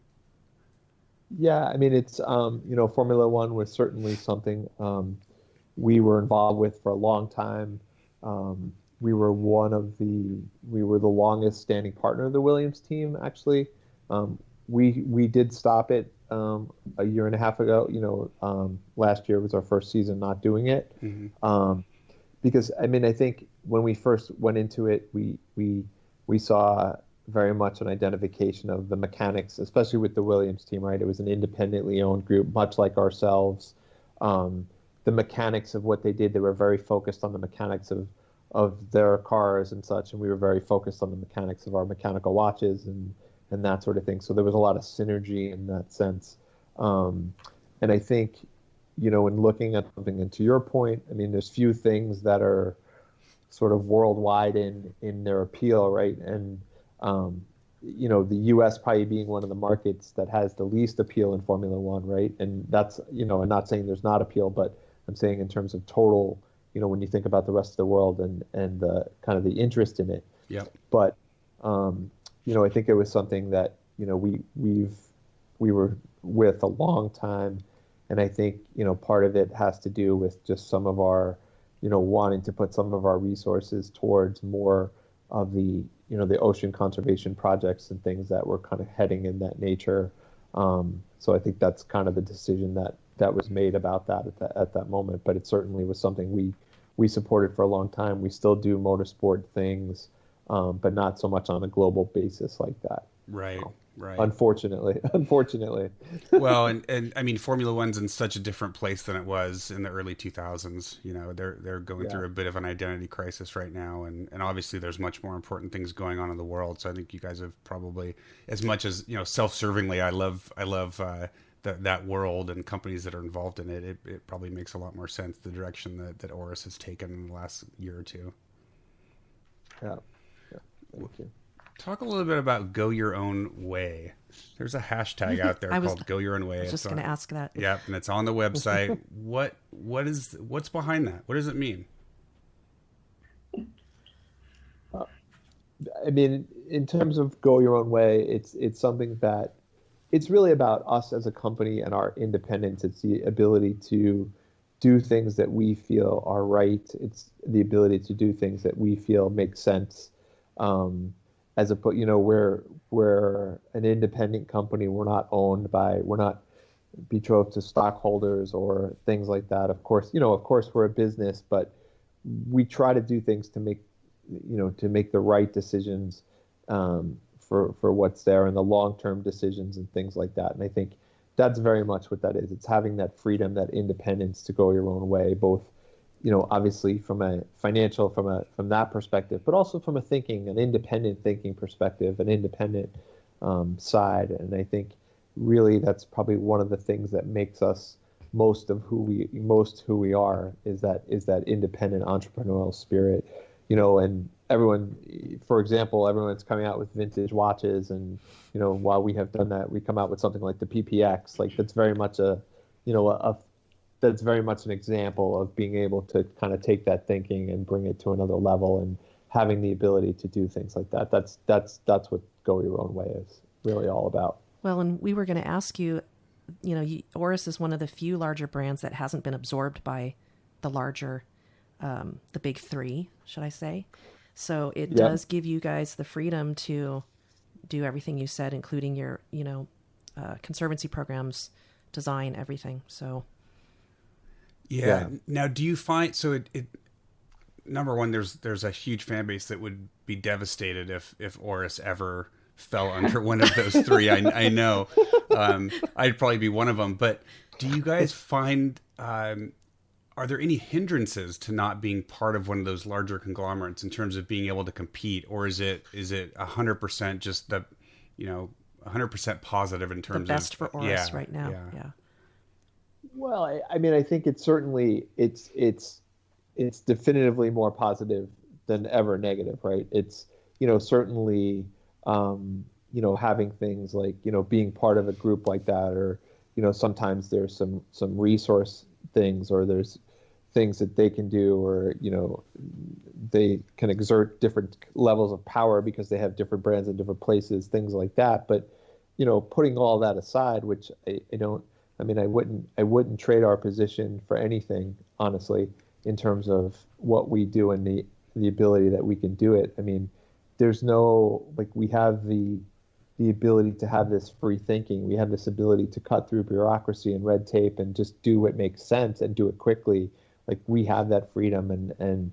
Yeah, I mean, it's Formula One was certainly something we were involved with for a long time. We were the longest standing partner of the Williams team, actually. We did stop it a year and a half ago. Last year was our first season not doing it. Mm-hmm. Because I mean, I think when we first went into it, we saw very much an identification of the mechanics, especially with the Williams team, right? It was an independently owned group, much like ourselves. The mechanics of what they did, they were very focused on the mechanics of their cars and such, and we were very focused on the mechanics of our mechanical watches and that sort of thing. So there was a lot of synergy in that sense. And I think, in looking at something, and to your point, I mean, there's few things that are sort of worldwide in their appeal, right? And the U.S. probably being one of the markets that has the least appeal in Formula One, right? And that's, I'm not saying there's not appeal, but I'm saying in terms of total, when you think about the rest of the world and the kind of the interest in it. Yeah. But, I think it was something that, we were with a long time. And I think, part of it has to do with just some of our, wanting to put some of our resources towards more of the, the ocean conservation projects and things that were kind of heading in that nature. So I think that's kind of the decision that was made about that at that moment. But it certainly was something we supported for a long time. We still do motorsport things, but not so much on a global basis like that. Right. Right. Unfortunately. Well, and I mean, Formula One's in such a different place than it was in the early 2000s. They're going through a bit of an identity crisis right now, and obviously there's much more important things going on in the world. So I think you guys have probably, as much as self-servingly, I love that world and companies that are involved in it. It probably makes a lot more sense the direction that Oris has taken in the last year or two. Yeah. Thank you. Talk a little bit about Go Your Own Way. There's a hashtag out there called Go Your Own Way. I was just going to ask that. Yeah, and it's on the website. What's behind that? What does it mean? I mean, in terms of Go Your Own Way, it's something that it's really about us as a company and our independence. It's the ability to do things that we feel are right. It's the ability to do things that we feel make sense. As we're an independent company. We're not betrothed to stockholders or things like that. Of course, we're a business, but we try to do things to make the right decisions for what's there and the long-term decisions and things like that. And I think that's very much what that is. It's having that freedom, that independence to go your own way, both obviously from a financial, from that perspective, but also from an independent thinking perspective, an independent side. And I think really that's probably one of the things that makes us most who we are is that independent entrepreneurial spirit, and everyone's coming out with vintage watches. And, while we have done that, we come out with something like the PPX, like that's very much that's very much an example of being able to kind of take that thinking and bring it to another level and having the ability to do things like that. That's what Go Your Own Way is really all about. Well, and we were going to ask you, Oris is one of the few larger brands that hasn't been absorbed by the larger, the big three, should I say. So it does give you guys the freedom to do everything you said, including your, conservancy programs, design, everything. So... Yeah. Now, do you find it number one? There's a huge fan base that would be devastated if Oris ever fell under one of those three. I know I'd probably be one of them. But do you guys find are there any hindrances to not being part of one of those larger conglomerates in terms of being able to compete, or is it 100% just the 100% positive in terms of the best for Oris right now? Well, I mean, I think it's certainly it's definitively more positive than ever negative, right? It's, certainly, having things like, being part of a group like that, or, sometimes there's some resource things, or there's things that they can do, or, they can exert different levels of power because they have different brands in different places, things like that. But, putting all that aside, which I wouldn't trade our position for anything, honestly, in terms of what we do and the ability that we can do it. I mean, there's no, we have the ability to have this free thinking. We have this ability to cut through bureaucracy and red tape and just do what makes sense and do it quickly. We have that freedom, and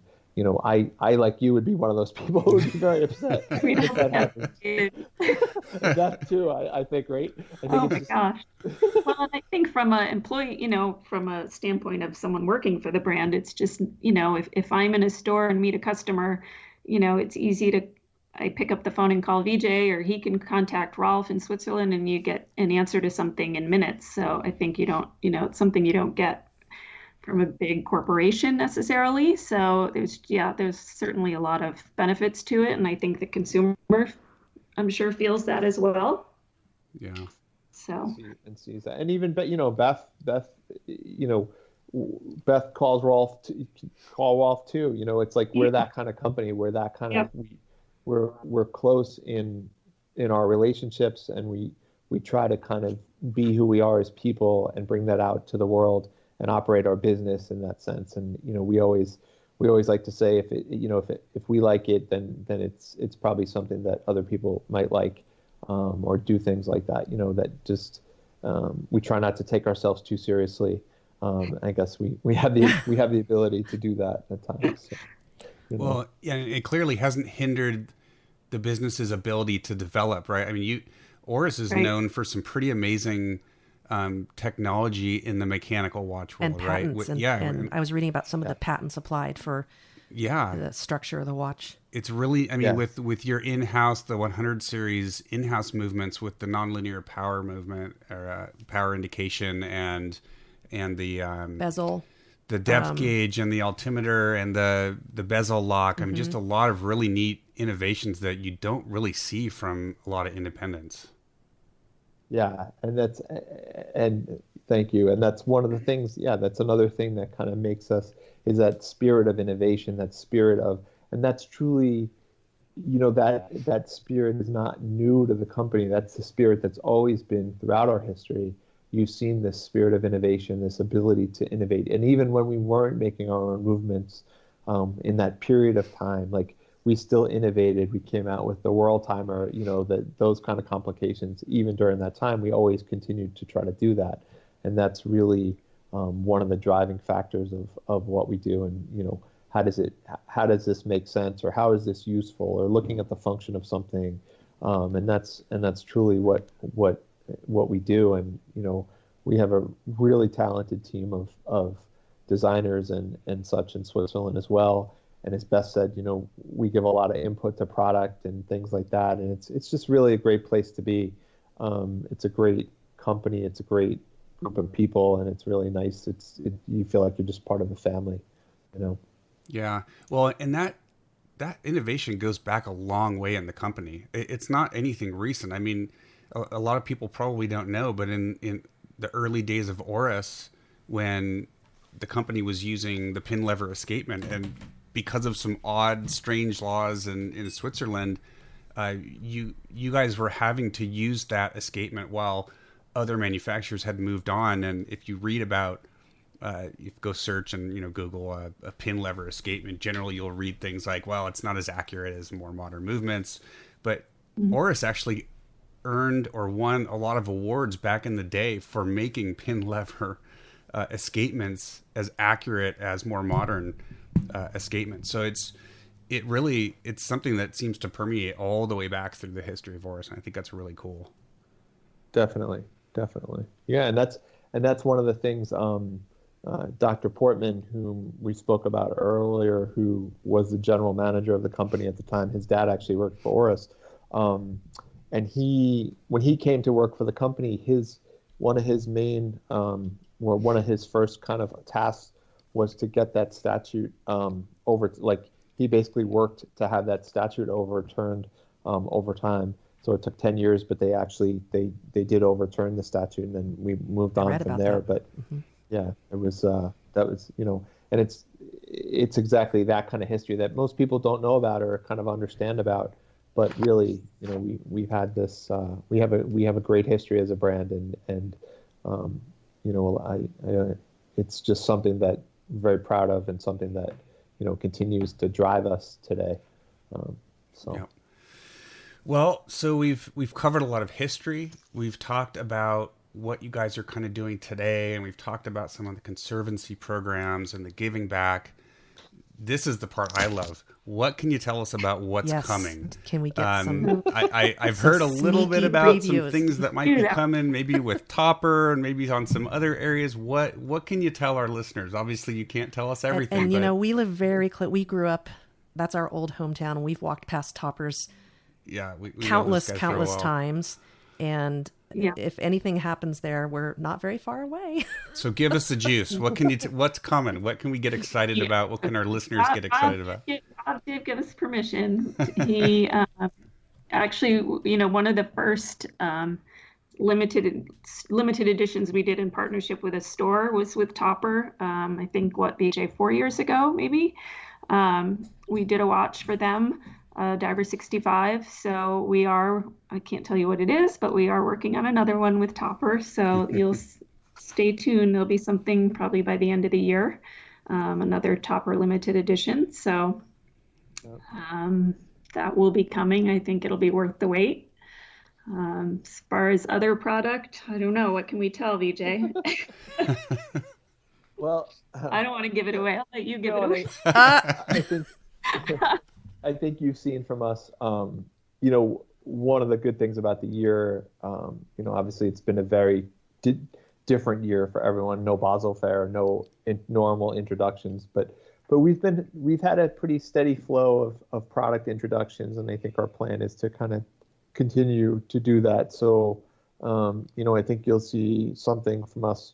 I like you would be one of those people who would be very upset if that happens. That too, I think, right? I think oh my gosh. Well, and I think from an employee, from a standpoint of someone working for the brand, it's just, if I'm in a store and meet a customer, it's easy I pick up the phone and call VJ, or he can contact Rolf in Switzerland, and you get an answer to something in minutes. So I think it's something you don't get from a big corporation necessarily. So there's certainly a lot of benefits to it. And I think the consumer, I'm sure, feels that as well. Yeah. So. And sees that. And even, Beth, Beth calls Rolf, call Rolf too. It's like, we're that kind of company. We're that kind of, we're close in our relationships, and we try to kind of be who we are as people and bring that out to the world and operate our business in that sense. And we always like to say, if we like it, then it's probably something that other people might like, or do things like that. That just we try not to take ourselves too seriously. I guess we have the ability to do that at times. So, Well, yeah, it clearly hasn't hindered the business's ability to develop, right? I mean, Oris is known for some pretty amazing technology in the mechanical watch world, and patents, right? And I was reading about some of the patents applied for the structure of the watch. It's really, with your in-house, the 100 series in-house movements with the nonlinear power movement, or power indication, and the bezel, the depth gauge, and the altimeter, and the bezel lock. I mean, just a lot of really neat innovations that you don't really see from a lot of independents. Yeah, and thank you. And that's one of the things, that's another thing that kind of makes us, is that spirit of innovation, that spirit of, and that's truly, that spirit is not new to the company. That's the spirit that's always been throughout our history. You've seen this spirit of innovation, this ability to innovate. And even when we weren't making our own movements, in that period of time, we still innovated. We came out with the World Timer, those kind of complications. Even during that time, we always continued to try to do that. And that's really one of the driving factors of what we do. And, how does this make sense, or how is this useful, or looking at the function of something. And that's truly what we do. And, we have a really talented team of designers and such in Switzerland as well. And as Beth said, we give a lot of input to product and things like that. And it's just really a great place to be. It's a great company. It's a great group of people, and it's really nice. You feel like you're just part of the family, Yeah. Well, and that innovation goes back a long way in the company. It's not anything recent. I mean, a lot of people probably don't know, but in the early days of Oris, when the company was using the pin lever escapement, and because of some odd, strange laws in Switzerland, you guys were having to use that escapement while other manufacturers had moved on. And if you read about, you go search and Google a pin lever escapement, generally you'll read things like, well, it's not as accurate as more modern movements. But Oris actually earned or won a lot of awards back in the day for making pin lever escapements as accurate as more modern escapement. So it's something that seems to permeate all the way back through the history of Oris, and I think that's really cool. Definitely. Yeah, and that's one of the things. Dr. Portman, whom we spoke about earlier, who was the general manager of the company at the time, his dad actually worked for Oris, and when he came to work for the company, one of his main well, one of his first kind of tasks was to get that statute over. Like he basically worked to have that statute overturned over time. So it took 10 years, but they did overturn the statute, and then we moved on from there. That. But yeah, it was that was, you know, and it's exactly that kind of history that most people don't know about or kind of understand about. But really, you know, we've had this we have a great history as a brand, and you know, I it's just something that I'm very proud of, and something that, you know, continues to drive us today. Yeah. Well, so we've covered a lot of history. We've talked about what you guys are kind of doing today, and we've talked about some of the conservancy programs and the giving back. This is the part I love. What can you tell us about what's coming? Can we get some? I've heard a little bit about previews. some things that might be coming, maybe with Topper and maybe on some other areas. What can you tell our listeners? Obviously, you can't tell us everything. And you know, we live very close. We grew up. That's our old hometown. We've walked past Toppers. Yeah, we countless times. And if anything happens there, we're not very far away. So give us the juice. What can you? What's coming? What can we get excited about? What can our listeners get excited about? Dave give us permission. He actually, you know, one of the first limited editions we did in partnership with a store was with Topper. I think VJ 4 years ago, maybe. We did a watch for them. Diver 65. So I can't tell you what it is, but we are working on another one with Topper. So you'll stay tuned. There'll be something probably by the end of the year, another Topper limited edition. So that will be coming. I think it'll be worth the wait. As far as other product, I don't know. What can we tell, VJ? Well, I don't want to give it away. I'll let you give it away. I think you've seen from us, you know, one of the good things about the year, you know, obviously it's been a very different year for everyone. No Basel Fair, no normal introductions, but we've had a pretty steady flow of product introductions, and I think our plan is to kind of continue to do that. So, you know, I think you'll see something from us.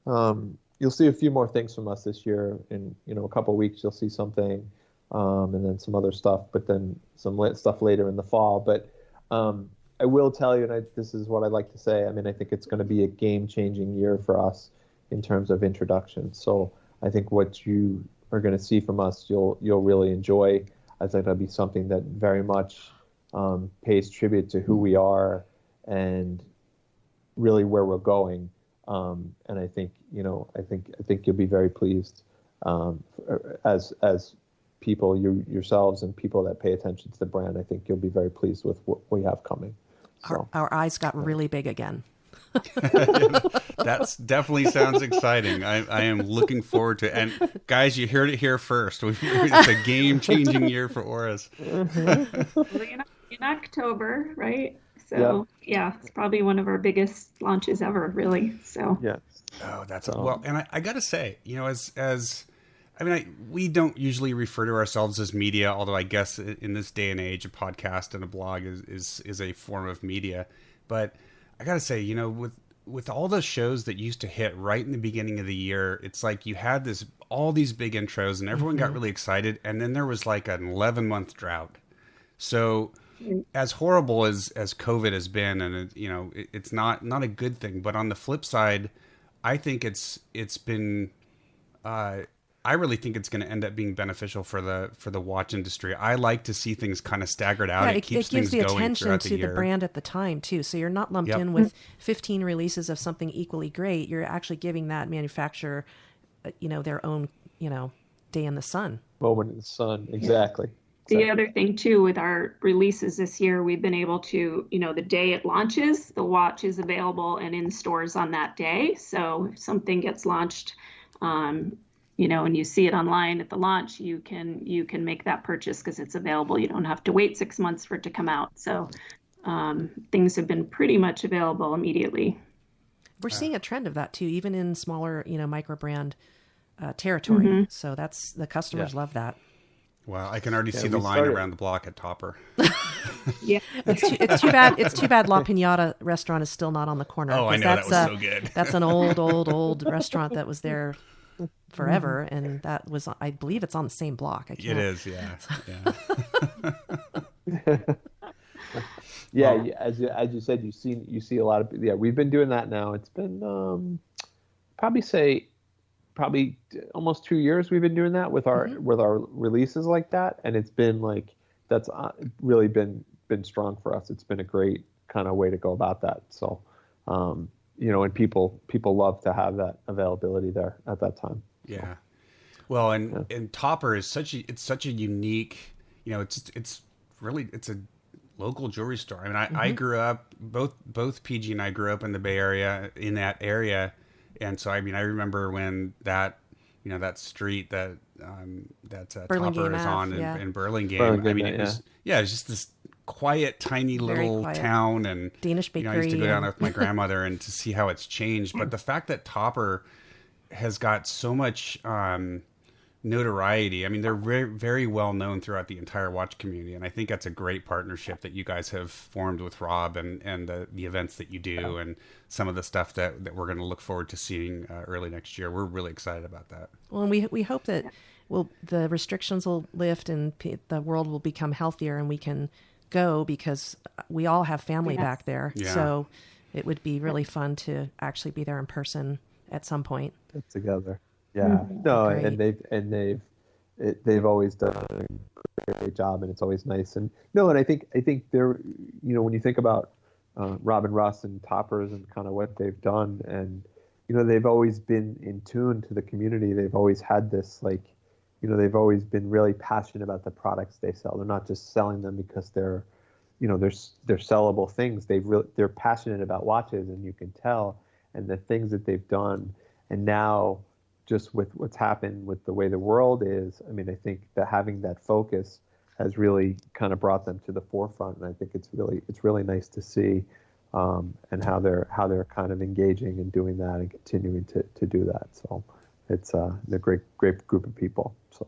You'll see a few more things from us this year. In, you know, a couple of weeks, you'll see something. And then some other stuff, but then some stuff later in the fall. But I will tell you, and this is what I like to say, I mean, I think it's going to be a game-changing year for us in terms of introductions. So I think what you are going to see from us, you'll really enjoy. I think that'll be something that very much pays tribute to who we are and really where we're going. And I think, you know, I think you'll be very pleased as people, yourselves and people that pay attention to the brand. I think you'll be very pleased with what we have coming. So, our eyes got really big again. That definitely sounds exciting. I am looking forward to it. And guys, you heard it here first. It's a game-changing year for Oris. In October, right? So yeah, it's probably one of our biggest launches ever, really. So yeah. Oh, that's well. And I got to say, you know, as I mean, we don't usually refer to ourselves as media, although I guess in this day and age, a podcast and a blog is a form of media. But I got to say, you know, with all those shows that used to hit right in the beginning of the year, it's like you had all these big intros and everyone got really excited. And then there was like an 11-month drought. So as horrible as COVID has been, and you know, it's not a good thing. But on the flip side, I think it's been I really think it's going to end up being beneficial for the watch industry. I like to see things kind of staggered out. Yeah, it keeps gives things the going attention throughout to the year. the brand at the time too. So you're not lumped in with 15 releases of something equally great. You're actually giving that manufacturer, you know, their own, you know, day in the sun. Moment in the sun, exactly. The other thing too with our releases this year, we've been able to, you know, the day it launches, the watch is available and in stores on that day. So if something gets launched, you know, and you see it online at the launch, you can make that purchase because it's available. You don't have to wait 6 months for it to come out. So things have been pretty much available immediately. We're seeing a trend of that too, even in smaller, you know, micro brand territory. So that's, the customers love that. Wow, I can already see the we line started- around the block at Topper. Yeah. It's too bad. It's too bad La Pinata restaurant is still not on the corner. Oh, I 'cause know, that that's, was so good. That's an old restaurant that was there forever, and that was, I believe, it's on the same block. I can't. It is, yeah. Yeah, Well- as you said, you see a lot of, yeah. We've been doing that now. It's been probably almost 2 years we've been doing that with our releases like that, and it's been like that's really been strong for us. It's been a great kind of way to go about that. So, and people love to have that availability there at that time. Yeah. Well, and Topper is such a unique, it's really a local jewelry store. I mean, I grew up, both PG and I grew up in the Bay Area, in that area. And so, I mean, I remember when that street that Topper is on in Burlingame. I mean, it was just this quiet, tiny little quiet town, and Danish I bakery. used to go down with my grandmother and to see how it's changed. But the fact that Topper has got so much notoriety. I mean, they're very, very well known throughout the entire watch community, and I think that's a great partnership that you guys have formed with Rob and the events that you do, and some of the stuff that we're going to look forward to seeing early next year. We're really excited about that. Well, and we hope that the restrictions will lift and the world will become healthier, and we can go, because we all have family back there. Yeah. So it would be really fun to actually be there in person at some point. Get together. Yeah, no, Great. and they've always done a great job, and it's always nice. And I think they're, when you think about Rob and Russ and Toppers and kind of what they've done, and they've always been in tune to the community. They've always had this, like, they've always been really passionate about the products they sell. They're not just selling them because they're sellable things. They're passionate about watches, and you can tell, and the things that they've done, and now, just with what's happened with the way the world is, I mean, I think that having that focus has really kind of brought them to the forefront, and I think it's really nice to see, and how they're kind of engaging and doing that and continuing to do that. So it's they're a great group of people. So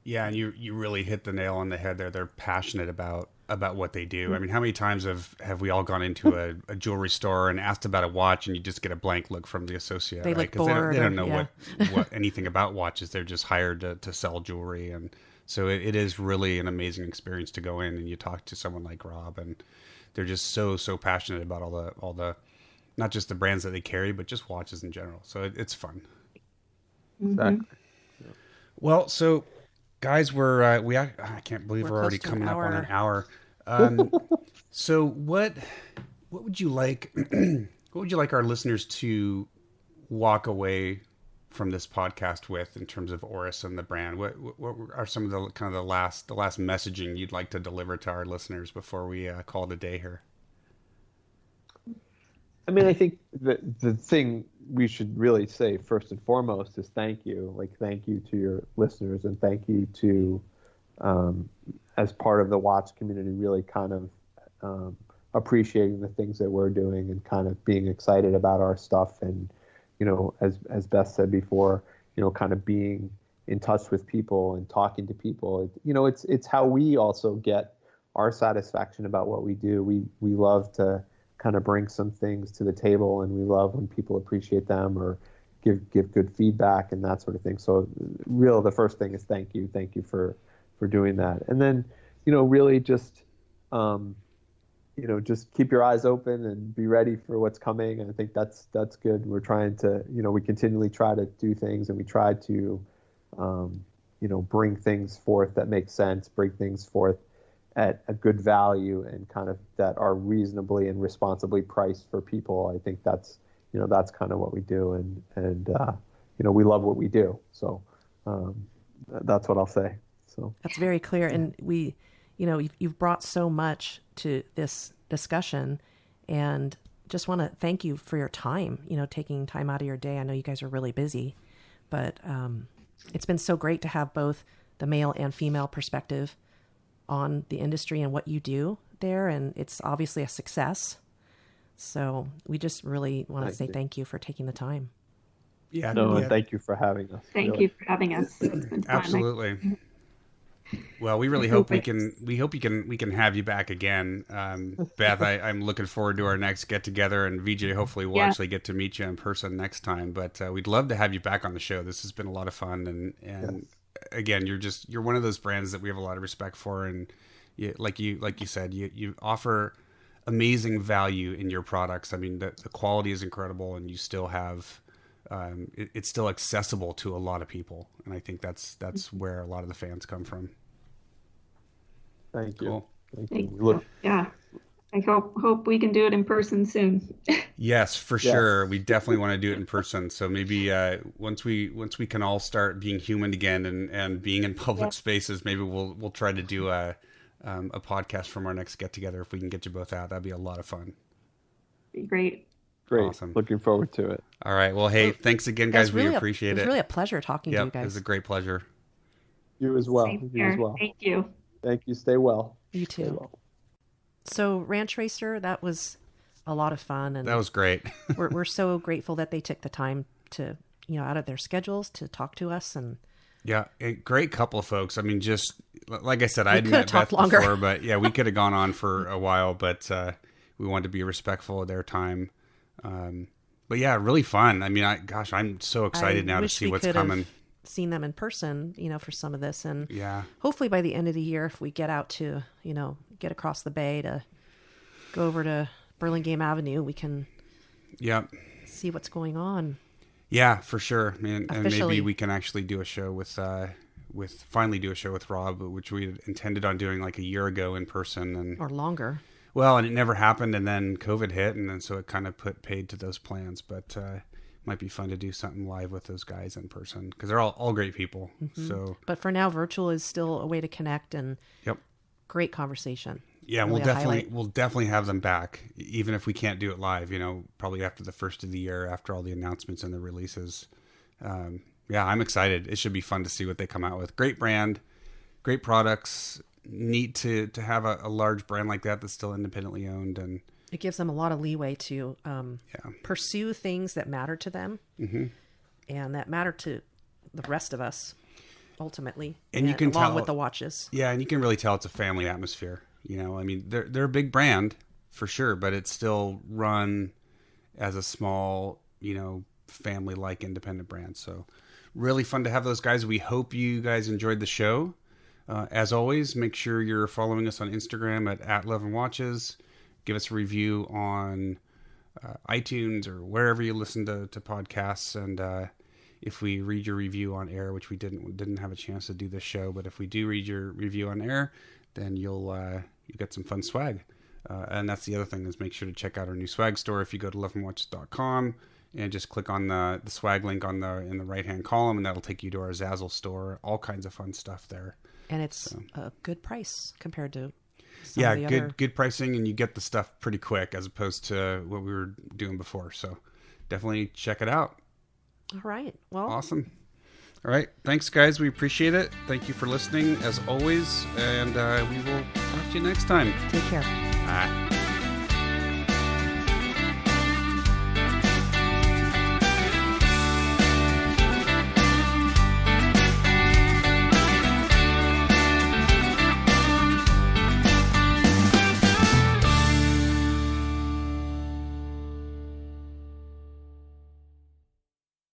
yeah, and you really hit the nail on the head there. They're passionate about what they do. I mean, how many times have we all gone into a jewelry store and asked about a watch, and you just get a blank look from the associate, They right? look Because bored, they don't know yeah. what anything about watches. They're just hired to sell jewelry, and so it is really an amazing experience to go in and you talk to someone like Rob, and they're just so passionate about all the not just the brands that they carry, but just watches in general. So it's fun. exactly. Well, so guys, I can't believe we're already close to an coming up on an hour. hour. So what would you like our listeners to walk away from this podcast with in terms of Oris and the brand? What are some of the kind of the last messaging you'd like to deliver to our listeners before we call it a day here? I mean, I think the thing we should really say first and foremost is thank you. Like, thank you to your listeners, and thank you to, as part of the watch community, really kind of appreciating the things that we're doing and kind of being excited about our stuff. And, as Beth said before, kind of being in touch with people and talking to people. It's how we also get our satisfaction about what we do. We love to kind of bring some things to the table, and we love when people appreciate them or give good feedback and that sort of thing. So the first thing is thank you for doing that. And then, really just, just keep your eyes open and be ready for what's coming. And I think that's good. We're trying to, we continually try to do things, and we try to, bring things forth that make sense, bring things forth at a good value, and kind of that are reasonably and responsibly priced for people. I think that's kind of what we do, and we love what we do. So that's what I'll say. So That's very clear. And you've brought so much to this discussion, and just want to thank you for your time, taking time out of your day. I know you guys are really busy, but it's been so great to have both the male and female perspective on the industry and what you do there. And it's obviously a success. So we just really want to say thank you for taking the time. Yeah. No, and thank you for having us. Thank you for having us. It's been fun. Absolutely. Well, we really hope we can have you back again. Beth, I'm looking forward to our next get together, and VJ, hopefully we'll actually get to meet you in person next time. But we'd love to have you back on the show. This has been a lot of fun, and again, you're one of those brands that we have a lot of respect for, and like you said, you offer amazing value in your products. I mean, the quality is incredible, and you still have it's still accessible to a lot of people, and I think that's where a lot of the fans come from. Thank you. Cool. Thank you. Look, yeah, I hope we can do it in person soon. Yes, for sure. We definitely want to do it in person. So maybe once we can all start being human again and being in public spaces, maybe we'll try to do a podcast from our next get together if we can get you both out. That'd be a lot of fun. Be great. Great. Awesome. Looking forward to it. All right. Well, hey, thanks again, guys. We appreciate it. It was really a pleasure talking to you guys. It was a great pleasure. You as well. Same You here. as well. Thank you. Thank you. Stay well. You too. Stay well. So Ranch Racer, that was a lot of fun, and That was great. we're so grateful that they took the time to, out of their schedules to talk to us. And Yeah, a great couple of folks. I mean, just like I said, I hadn't could have met talked Beth longer. before, but yeah, we could have gone on for a while, but we wanted to be respectful of their time. But yeah, really fun. I mean, I'm so excited now to wish see we what's could have coming. seen them in person, for some of this, and Yeah. hopefully by the end of the year, if we get out to, get across the bay to go over to Burlingame Avenue, we can see what's going on. Yeah, for sure. And maybe Officially. we can actually do a show finally do a show with Rob, which we had intended on doing like a year ago in person, and Or longer. well, and it never happened, and then COVID hit, and then so it kind of put paid to those plans. But might be fun to do something live with those guys in person because they're all great people. Mm-hmm. So But for now, virtual is still a way to connect, and great conversation. yeah, Really a we'll definitely have them back, even if we can't do it live. Probably after the first of the year, after all the announcements and the releases. Yeah, I'm excited. It should be fun to see what they come out with. Great brand, great products. Neat to have a large brand like that that's still independently owned, and It gives them a lot of leeway to pursue things that matter to them, and that matter to the rest of us, ultimately. And you can along tell with the watches. Yeah, and you can really tell it's a family atmosphere. I mean, they're a big brand for sure, but it's still run as a small, family-like independent brand. So really fun to have those guys. We hope you guys enjoyed the show. As always, make sure you're following us on Instagram at Love and Watches. Give us a review on iTunes or wherever you listen to podcasts. And if we read your review on air, which we didn't have a chance to do this show, but if we do read your review on air, then you'll get some fun swag. And that's the other thing, is make sure to check out our new swag store. If you go to loveandwatches.com and just click on the swag link in the right-hand column, and that'll take you to our Zazzle store. All kinds of fun stuff there. And it's a good price compared to some of the other... good pricing, and you get the stuff pretty quick as opposed to what we were doing before. So definitely check it out. All right. Well, Awesome. All right. Thanks, guys. We appreciate it. Thank you for listening, as always, and we will talk to you next time. take care. Bye.